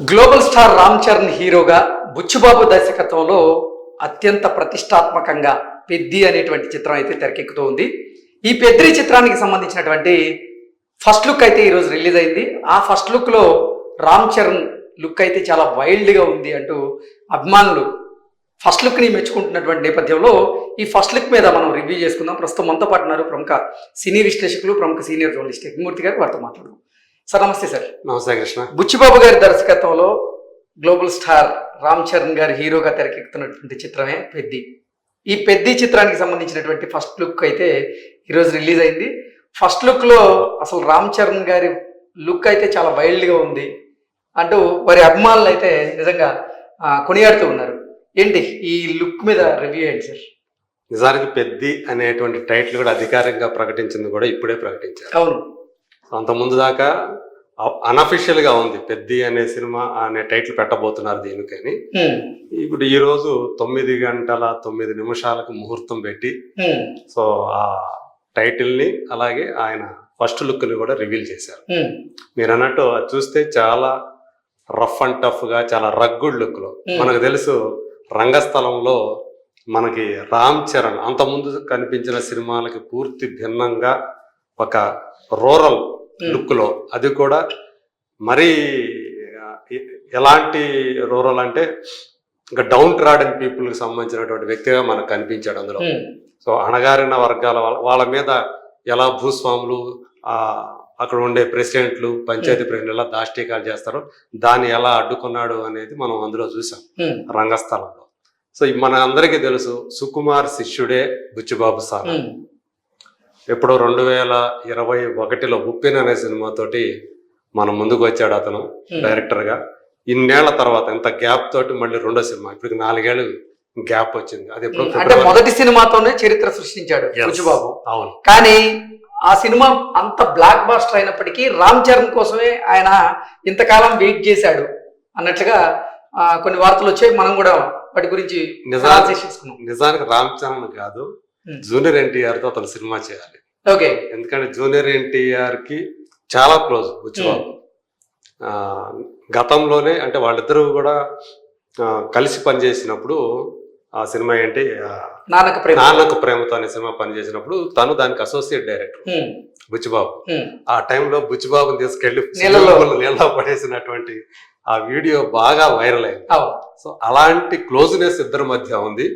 Global star Ram Charan హీరోగా బుచ్చుబాబు దర్శకత్వంలో అత్యంత ప్రతిష్టాత్మకంగా పెద్ది అనేటువంటి చిత్రం అయితే తెరకెక్కుతూ ఉంది. ఈ పెద్ది చిత్రానికి సంబంధించినటువంటి ఫస్ట్ లుక్ అయితే ఈరోజు రిలీజ్ అయింది. ఆ ఫస్ట్ లుక్ లో రామ్ చరణ్ లుక్ అయితే చాలా వైల్డ్గా ఉంది అంటూ అభిమానులు ఫస్ట్ లుక్ ని మెచ్చుకుంటున్నటువంటి నేపథ్యంలో ఈ ఫస్ట్ లుక్ మీద మనం రివ్యూ చేసుకుందాం. ప్రస్తుతం మనతో పాటు ఉన్నారు ప్రముఖ సినీ విశ్లేషకులు, ప్రముఖ సీనియర్ జర్నలిస్ట్ యజ్ఞమూర్తి గారు. వారితో మాట్లాడదాం. సార్ నమస్తే. సార్ నమస్తే కృష్ణ. బుచ్చిబాబు గారి దర్శకత్వంలో గ్లోబల్ స్టార్ రామ్ చరణ్ గారి హీరోగా తెరకెక్కుతున్నటువంటి చిత్రమే పెద్ది. ఈ పెద్ది చిత్రానికి సంబంధించినటువంటి ఫస్ట్ లుక్ అయితే ఈరోజు రిలీజ్ అయింది. ఫస్ట్ లుక్ లో అసలు రామ్ చరణ్ గారి లుక్ అయితే చాలా వైల్డ్గా ఉంది అంటూ వారి అభిమానులు అయితే నిజంగా కొనియాడుతూ ఉన్నారు. ఏంటి ఈ లుక్ మీద రివ్యూ ఏంటి సార్? నిజానికి పెద్ది అనేటువంటి టైటిల్ కూడా అధికారికంగా ప్రకటించింది కూడా ఇప్పుడే ప్రకటించారు. అవును, అంత ముందు దాకా అన్అఫిషియల్ గా ఉంది పెద్ది అనే సినిమా అనే టైటిల్ పెట్టబోతున్నారు దీనికని. ఇప్పుడు ఈ రోజు 9:09 ముహూర్తం పెట్టి సో ఆ టైటిల్ ని అలాగే ఆయన ఫస్ట్ లుక్ ని కూడా రివీల్ చేశారు. మీరు అన్నట్టు అది చూస్తే చాలా రఫ్ అండ్ టఫ్ గా, చాలా రగ్గుడ్ లుక్ లో. మనకు తెలుసు రంగస్థలంలో మనకి రామ్ చరణ్ అంత ముందు కనిపించిన సినిమాలకి పూర్తి భిన్నంగా ఒక రూరల్ లుక్ లో, అది కూడా మరీ ఎలాంటి రూరల్ అంటే ఇంకా డౌన్ ట్రాడన్ పీపుల్ కి సంబంధించినటువంటి వ్యక్తిగా మనకు కనిపించాడు అందులో. సో అణగారిన వర్గాల వాళ్ళ మీద ఎలా భూస్వాములు, అక్కడ ఉండే ప్రెసిడెంట్లు, పంచాయతీ ప్రెసిడెంట్లు ఎలా దాష్టీకాలు చేస్తారో దాన్ని ఎలా అడ్డుకున్నాడు అనేది మనం అందులో చూసాం రంగస్థలంలో. సో మన అందరికీ తెలుసు సుకుమార్ శిష్యుడే బుచ్చిబాబు సార్. ఎప్పుడో 2021లో ఉప్పెన్ అనే సినిమాతోటి మనం ముందుకు వచ్చాడు అతను డైరెక్టర్ గా. ఇన్నేళ్ల తర్వాత ఇంత గ్యాప్ తోటి మళ్ళీ రెండో సినిమా, ఇప్పుడు 4 ఏళ్ళు గ్యాప్ వచ్చింది. అది ఎప్పుడు మొదటి సినిమాతోనే చరిత్ర సృష్టించాడు బుచ్చిబాబు. అవును, కానీ ఆ సినిమా అంత బ్లాక్ బాస్టర్ అయినప్పటికీ రామ్ చరణ్ కోసమే ఆయన ఇంతకాలం వెయిట్ చేశాడు అన్నట్లుగా కొన్ని వార్తలు వచ్చాయి. మనం కూడా వాటి గురించి నిజానికి రామ్ చరణ్ కాదు, జూనియర్ ఎన్టీఆర్ తో అతను సినిమా చేయాలి. ఓకే, ఎందుకంటే జూనియర్ ఎన్టీఆర్ కి చాలా క్లోజ్ బుచ్చిబాబు. గతంలోనే అంటే వాళ్ళిద్దరూ కూడా కలిసి పనిచేసినప్పుడు ఆ సినిమా ఏంటి, నాన్నకు ప్రేమతో అనే సినిమా పనిచేసినప్పుడు తను దానికి అసోసియేట్ డైరెక్టర్ బుచ్చిబాబు. ఆ టైంలో బుచ్చిబాబుని తీసుకెళ్లి నీళ్ళలో పడేసినటువంటి ఆ వీడియో బాగా వైరల్ అయింది. సో అలాంటి క్లోజ్నెస్ ఇద్దరి మధ్య ఉంది.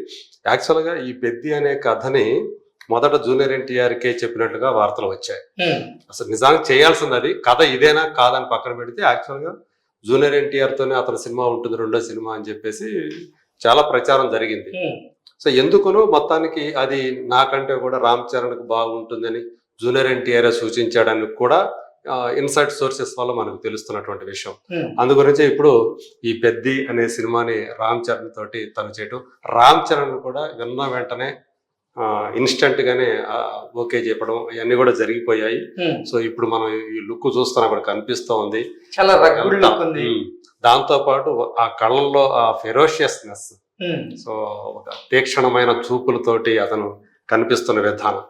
యాక్చువల్ గా ఈ పెద్ది అనే కథని మొదట జూనియర్ ఎన్టీఆర్ కే చెప్పినట్లుగా వార్తలు వచ్చాయి. అసలు నిజానికి చేయాల్సింది అది కథ ఇదేనా కాదని పక్కన పెడితే యాక్చువల్ గా జూనియర్ ఎన్టీఆర్ తోనే అతని సినిమా ఉంటుంది, రెండో సినిమా అని చెప్పేసి చాలా ప్రచారం జరిగింది. సో ఎందుకునో మొత్తానికి అది నాకంటే కూడా రామ్ చరణ్ కు బాగుంటుందని జూనియర్ ఎన్టీఆర్ సూచించాడని కూడా ఇన్సైడ్ సోర్సెస్ వల్ల మనకు తెలుస్తున్నటువంటి విషయం. అందు గురించి ఇప్పుడు ఈ పెద్ది అనే సినిమాని రామ్ చరణ్ తోటి తను చేయటం, రామ్ చరణ్ కూడా విన్న వెంటనే ఇన్స్టెంట్ గానే ఓకే చెప్పడం ఇవన్నీ కూడా జరిగిపోయాయి. సో ఇప్పుడు మనం ఈ లుక్ చూస్తున్నా కూడా కనిపిస్తూ ఉంది, చాలా రగ్గుడ్ లుక్ ఉంది. దాంతో పాటు ఆ కళ్ళల్లో ఆ ఫెరోషియస్నెస్, సో ఒక తీక్షణమైన చూపులతోటి అతను కనిపిస్తున్న విధానం.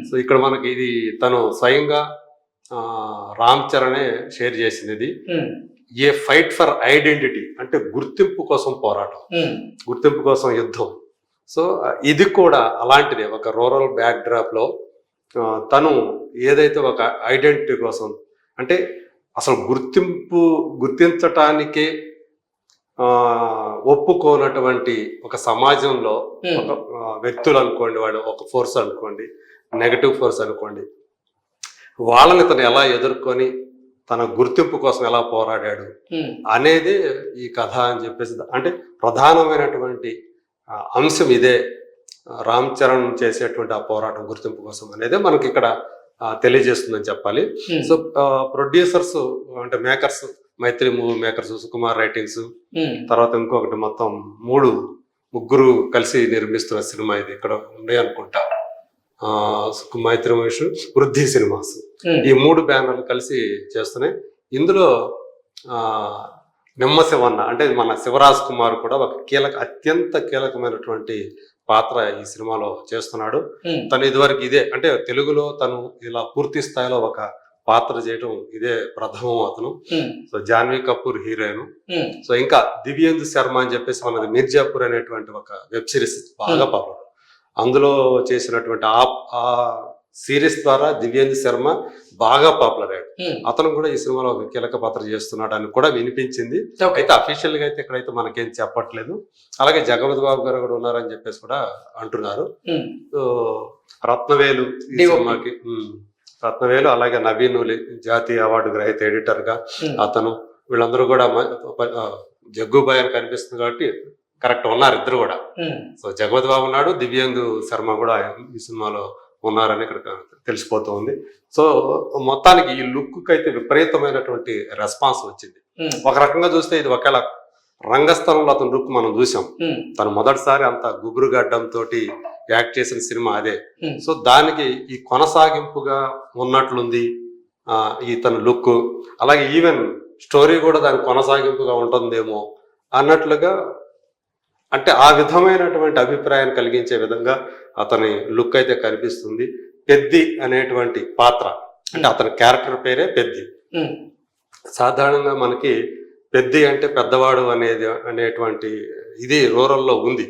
సో ఇక్కడ మనకి ఇది తను స్వయంగా రామ్ చరణే షేర్ చేసింది. ఇది ఏ ఫైట్ ఫర్ ఐడెంటిటీ అంటే గుర్తింపు కోసం పోరాటం, గుర్తింపు కోసం యుద్ధం. సో ఇది కూడా అలాంటిదే, ఒక రూరల్ బ్యాక్ డ్రాప్ లో తను ఏదైతే ఒక ఐడెంటిటీ కోసం అంటే అసలు గుర్తించటానికే ఒప్పుకోనటువంటి ఒక సమాజంలో ఒక వ్యక్తులు అనుకోండి, వాడు ఒక ఫోర్స్ అనుకోండి, నెగటివ్ ఫోర్స్ అనుకోండి, వాళ్ళని తను ఎలా ఎదుర్కొని తన గుర్తింపు కోసం ఎలా పోరాడాడు అనేది ఈ కథ అని చెప్పేసి, అంటే ప్రధానమైనటువంటి అంశం ఇదే. రామ్ చరణ్ చేసేటువంటి ఆ పోరాటం గుర్తింపు కోసం అనేది మనకి ఇక్కడ తెలియజేస్తుందని చెప్పాలి. సో ప్రొడ్యూసర్స్ అంటే మేకర్స్, మైత్రి మూవీ మేకర్స్, సుకుమార్ రైటింగ్స్, తర్వాత ఇంకొకటి మొత్తం ముగ్గురు కలిసి నిర్మిస్తున్న సినిమా ఇది. ఇక్కడ ఉండే అనుకుంటా మైత్రి మూవీస్, వృద్ధి సినిమాస్, ఈ 3 బ్యానర్లు కలిసి చేస్తున్నాయి. ఇందులో నిమ్మ శివన్న అంటే మన శివరాజ్ కుమార్ కూడా ఒక అత్యంత కీలకమైనటువంటి పాత్ర ఈ సినిమాలో చేస్తున్నాడు. తను ఇదివరకు ఇదే అంటే తెలుగులో తను ఇలా పూర్తి స్థాయిలో ఒక పాత్ర చేయడం ఇదే ప్రథమం అతను. So Janhvi Kapoor heroine. So ఇంకా దివ్యేందు శర్మ అని చెప్పేసి మనది మిర్జాపూర్ అనేటువంటి ఒక వెబ్ సిరీస్ బాగా పాపులర్. అందులో చేసినటువంటి ఆ సిరీస్ ద్వారా దివ్యేందు శర్మ బాగా పాపులర్ అయ్యాడు. అతను కూడా ఈ సినిమాలో ఒక కీలక పాత్ర చేస్తున్నాడు అని కూడా వినిపించింది. అయితే అఫీషియల్ గా అయితే ఇక్కడైతే మనకేం చెప్పట్లేదు. అలాగే జగపతి బాబు గారు కూడా ఉన్నారని చెప్పేసి కూడా అంటున్నారు. రత్నవేలు ఈ సినిమాకి రత్నవేలు, అలాగే నవీన్ జాతీయ అవార్డు గ్రహీత ఎడిటర్ గా అతను, వీళ్ళందరూ కూడా జగ్గుబాయ్ అని కనిపిస్తుంది కాబట్టి కరెక్ట్ ఉన్నారు ఇద్దరు కూడా. సో జగపతి బాబు ఉన్నాడు, దివ్యేందు శర్మ కూడా ఈ సినిమాలో ఉన్నారని ఇక్కడ తెలిసిపోతుంది. సో మొత్తానికి ఈ లుక్ కి అయితే విపరీతమైనటువంటి రెస్పాన్స్ వచ్చింది. ఒక రకంగా చూస్తే ఇది ఒకవేళ రంగస్థలంలో అతని లుక్ మనం చూసాం. తను మొదటిసారి అంత గుబురు గడ్డం తోటి యాక్ట్ చేసిన సినిమా అదే. సో దానికి ఈ కొనసాగింపుగా ఉన్నట్లుంది ఇతని లుక్. అలాగే ఈవెన్ స్టోరీ కూడా దానికి కొనసాగింపుగా ఉంటుందేమో అన్నట్లుగా, అంటే ఆ విధమైనటువంటి అభిప్రాయాన్ని కలిగించే విధంగా అతని లుక్ అయితే కనిపిస్తుంది. పెద్ది అనేటువంటి పాత్ర, అంటే అతని క్యారెక్టర్ పేరే పెద్ది. సాధారణంగా మనకి పెద్ది అంటే పెద్దవాడు అనేటువంటి ఇది రూరల్లో ఉంది.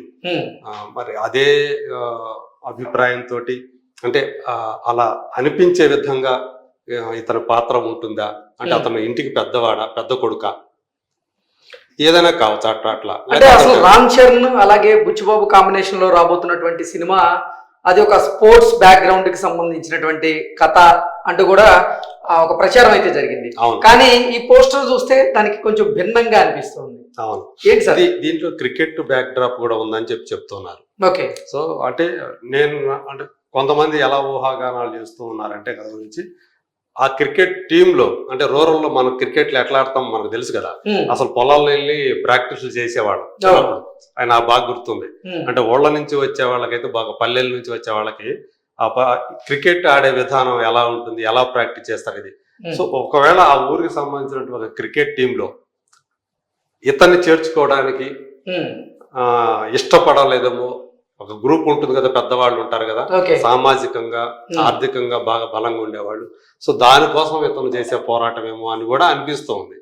మరి అదే అభిప్రాయంతో అంటే అలా అనిపించే విధంగా ఇతని పాత్ర ఉంటుందా, అంటే అతను ఇంటికి పెద్దవాడా, పెద్ద కొడుక, ఏదైనా కావచ్చు అట్లా. అంటే అసలు రామ్ చరణ్ అలాగే బుచ్చిబాబు కాంబినేషన్ లో రాబోతున్నటువంటి సినిమా అది ఒక స్పోర్ట్స్ బ్యాక్గ్రౌండ్ కి సంబంధించినటువంటి కథ అంటూ కూడా ఒక ప్రచారం అయితే జరిగింది. కానీ ఈ పోస్టర్ చూస్తే దానికి కొంచెం భిన్నంగా అనిపిస్తుంది. అవును, ఏంటి సార్ దీంట్లో క్రికెట్ బ్యాక్ డ్రాప్ కూడా ఉందని చెప్తున్నారు. ఓకే. సో అంటే అంటే కొంతమంది ఎలా ఊహాగానాలు చేస్తూ ఉన్నారంటే దాని గురించి, ఆ క్రికెట్ టీమ్ లో అంటే రూరల్ లో మనం క్రికెట్ లో ఎట్లా ఆడతాం మనకు తెలుసు కదా. అసలు పొలాల్లో వెళ్ళి ప్రాక్టీస్ చేసేవాళ్ళు. ఆయన బాగా గుర్తుంది. అంటే ఊళ్ళ నుంచి వచ్చే వాళ్ళకైతే బాగా, పల్లెల నుంచి వచ్చే వాళ్ళకి క్రికెట్ ఆడే విధానం ఎలా ఉంటుంది, ఎలా ప్రాక్టీస్ చేస్తారు ఇది. సో ఒకవేళ ఆ ఊరికి సంబంధించినటువంటి ఒక క్రికెట్ టీమ్ లో ఇతన్ని చేర్చుకోవడానికి ఇష్టపడలేదేమో. ఒక గ్రూప్ ఉంటుంది కదా, పెద్దవాళ్ళు ఉంటారు కదా, సామాజికంగా ఆర్థికంగా బాగా బలంగా ఉండేవాళ్ళు. సో దానికోసం ఇతను చేసే పోరాటం ఏమో అని కూడా అనిపిస్తోంది.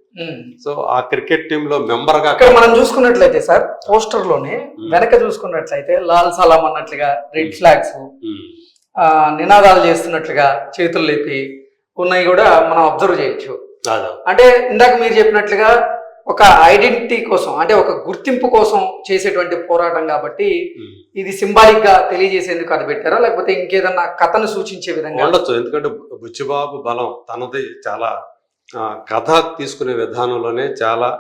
సో ఆ క్రికెట్ టీమ్ లో మెంబర్ గా మనం చూసుకున్నట్లయితే సార్, పోస్టర్ లోనే వెనక చూసుకున్నట్లయితే లాల్ సలాం అన్నట్లుగా రెడ్ ఫ్లాగ్స్, నినాదాలు చేస్తున్నట్లుగా చేతులు లేపి ఉన్నాయి కూడా మనం అబ్జర్వ్ చేయొచ్చు. అంటే ఇందాక మీరు చెప్పినట్లుగా ఒక ఐడెంటిటీ కోసం, అంటే ఒక గుర్తింపు కోసం చేసేటువంటి పోరాటం కాబట్టి ఇది సింబాలిక్ గా తెలియజేసేందుకు అది పెట్టారా, లేకపోతే ఇంకేదన్నా కథను సూచించే విధంగా ఉండొచ్చు. ఎందుకంటే బుచ్చిబాబు బలం తనది చాలా కథ తీసుకునే విధానంలోనే చాలా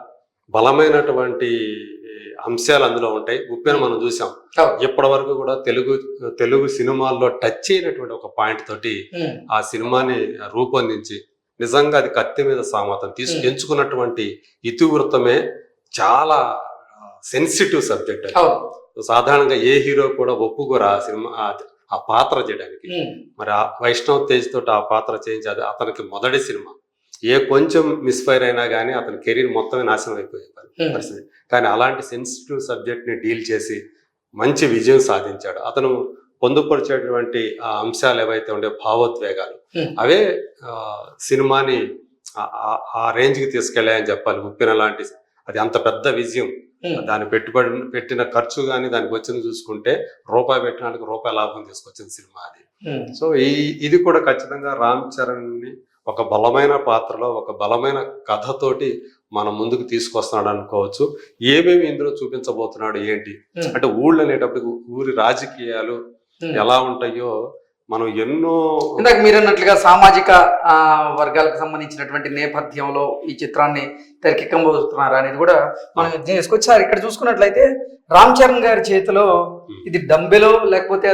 బలమైనటువంటి అంశాలు అందులో ఉంటాయి. ఉప్పెన మనం చూసాం. ఇప్పటి వరకు కూడా తెలుగు సినిమాల్లో టచ్ అయినటువంటి ఒక పాయింట్ తోటి ఆ సినిమాని రూపొందించి, నిజంగా అది కత్తి మీద సామర్థ్యం ఎంచుకున్నటువంటి ఇతివృత్తమే చాలా సెన్సిటివ్ సబ్జెక్ట్. సాధారణంగా ఏ హీరో కూడా ఒప్పుకోరు ఆ సినిమా ఆ పాత్ర చేయడానికి. మరి ఆ వైష్ణవ్ తేజ్ తోటి ఆ పాత్ర చేయించి అతనికి మొదటి సినిమా. ఏ కొంచెం మిస్ఫైర్ అయినా కానీ అతని కెరీర్ మొత్తమే నాశనం అయిపోయే పరిస్థితి. కానీ అలాంటి సెన్సిటివ్ సబ్జెక్ట్ ని డీల్ చేసి మంచి విజయం సాధించాడు. అతను పొందుపరిచేటువంటి ఆ అంశాలు ఏవైతే ఉండే భావోద్వేగాలు, అవే సినిమాని ఆ రేంజ్ కి తీసుకెళ్ళాయని చెప్పాలి. ఉప్పెన లాంటి అది అంత పెద్ద విజయం. దాన్ని పెట్టిన ఖర్చు కానీ దానికి వచ్చింది చూసుకుంటే రూపాయి పెట్టినానికి రూపాయి లాభం తీసుకొచ్చిన సినిమా అది. సో ఇది కూడా ఖచ్చితంగా రామ్ చరణ్ ని ఒక బలమైన పాత్రలో, ఒక బలమైన కథతోటి మన ముందుకు తీసుకొస్తున్నాడు అనుకోవచ్చు. ఏమేమి ఇందులో చూపించబోతున్నాడు ఏంటి అంటే, ఊళ్ళు అనేటప్పుడు ఊరి రాజకీయాలు ఎలా ఉంటాయో మనం ఎన్నో, ఇందాక మీరు అన్నట్లుగా సామాజిక వర్గాలకు సంబంధించినటువంటి నేపథ్యంలో ఈ చిత్రాన్ని తెరకెక్కబోతున్నారు అనేది కూడా మనం తీసుకొచ్చారు. ఇక్కడ చూసుకున్నట్లయితే రామ్ చరణ్ గారి చేతిలో ఇది డంబెలో లేకపోతే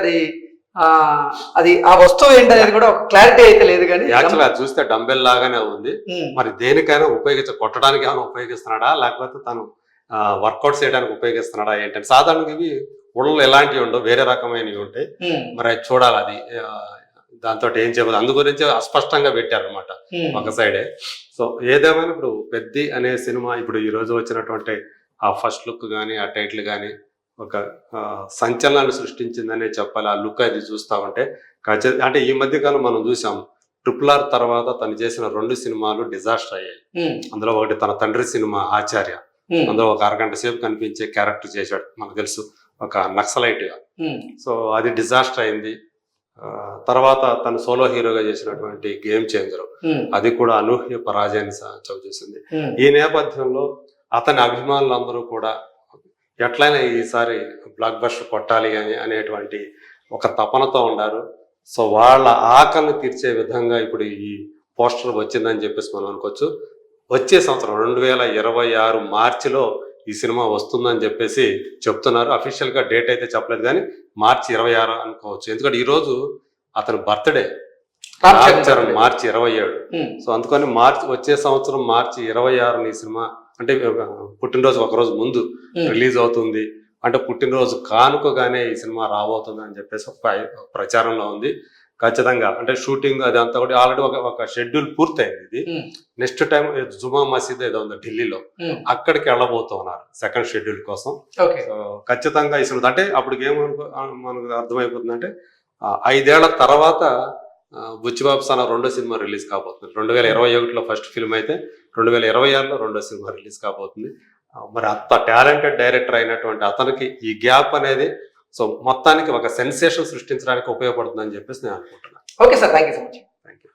అది ఆ వస్తువు ఏంటి అనేది కూడా ఒక క్లారిటీ అయితే లేదు. కానీ యాక్చువల్ అది చూస్తే డంబెల్ లాగానే ఉంది. మరి దేనికైనా కొట్టడానికి ఏమైనా ఉపయోగిస్తున్నాడా, లేకపోతే తను వర్కౌట్ చేయడానికి ఉపయోగిస్తున్నాడా ఏంటంటే, సాధారణంగా ఇవి ఊళ్ళో ఎలాంటివి ఉండవు, వేరే రకమైనవి ఉంటాయి. మరి అది చూడాలి, అది దాంతో ఏం చెప్పదు. అందు గురించి అస్పష్టంగా పెట్టారు అనమాట ఒక సైడే. సో ఏదేమైనా ఇప్పుడు పెద్ది అనే సినిమా ఇప్పుడు ఈ రోజు వచ్చినటువంటి ఆ ఫస్ట్ లుక్ కానీ ఆ టైటిల్ కానీ ఒక సంచలనాన్ని సృష్టించిందనే చెప్పాలి. ఆ లుక్ అది చూస్తా ఉంటే అంటే ఈ మధ్యకాలం మనం చూసాం RRR తర్వాత తను చేసిన 2 సినిమాలు డిజాస్టర్ అయ్యాయి. అందులో ఒకటి తన తండ్రి సినిమా ఆచార్య, అందులో ఒక అరగంట సేపు కనిపించే క్యారెక్టర్ చేశాడు, మనకు తెలుసు, ఒక నక్సలైట్ గా. సో అది డిజాస్టర్ అయింది. తర్వాత తను సోలో హీరోగా చేసినటువంటి గేమ్ చేంజర్, అది కూడా అనూహ్య పరాజయాన్ని చవిచూసింది. ఈ నేపథ్యంలో అతని అభిమానులందరూ కూడా ఎట్లయినా ఈసారి బ్లాక్ బస్టర్ కొట్టాలి అనేటువంటి ఒక తపనతో ఉన్నారు. సో వాళ్ళ ఆకలిని తీర్చే విధంగా ఇప్పుడు ఈ పోస్టర్ వచ్చిందని చెప్పేసి మనం అనుకోవచ్చు. వచ్చే సంవత్సరం 2026 మార్చిలో ఈ సినిమా వస్తుందని చెప్పేసి చెప్తున్నారు. అఫీషియల్ గా డేట్ అయితే చెప్పలేదు, కానీ మార్చి 26 అనుకోవచ్చు. ఎందుకంటే ఈ రోజు అతని బర్త్డే, రామ్ చరణ్ మార్చి 27. సో అందుకని వచ్చే సంవత్సరం మార్చి 26 ఈ సినిమా, అంటే పుట్టినరోజు ఒకరోజు ముందు రిలీజ్ అవుతుంది. అంటే పుట్టినరోజు కానుకగానే ఈ సినిమా రాబోతుంది అని చెప్పేసి ఒక ప్రచారంలో ఉంది. ఖచ్చితంగా అంటే షూటింగ్ అదంతా కూడా ఆల్రెడీ ఒక షెడ్యూల్ పూర్తయింది. ఇది నెక్స్ట్ టైం జుమా మసీద్ ఏదో ఉంది ఢిల్లీలో, అక్కడికి వెళ్ళబోతున్నారు సెకండ్ షెడ్యూల్ కోసం. సో ఖచ్చితంగా ఈ సినిమా అంటే అప్పటికి మనకు అర్థమైపోతుంది అంటే 5 ఏళ్ల తర్వాత బుచ్చిబాబు సానా 2వ సినిమా రిలీజ్ కాబోతుంది. 2021లో ఫస్ట్ ఫిల్మ్ అయితే 2026లో 2వ సినిమా రిలీజ్ కాబోతుంది. మరి అంత టాలెంటెడ్ డైరెక్టర్ అయినటువంటి అతనికి ఈ గ్యాప్ అనేది సో మొత్తానికి ఒక సెన్సేషన్ సృష్టించడానికి ఉపయోగపడుతుందని చెప్పేసి నేను అనుకుంటున్నాను. Okay sir, thank you so much. Thank you.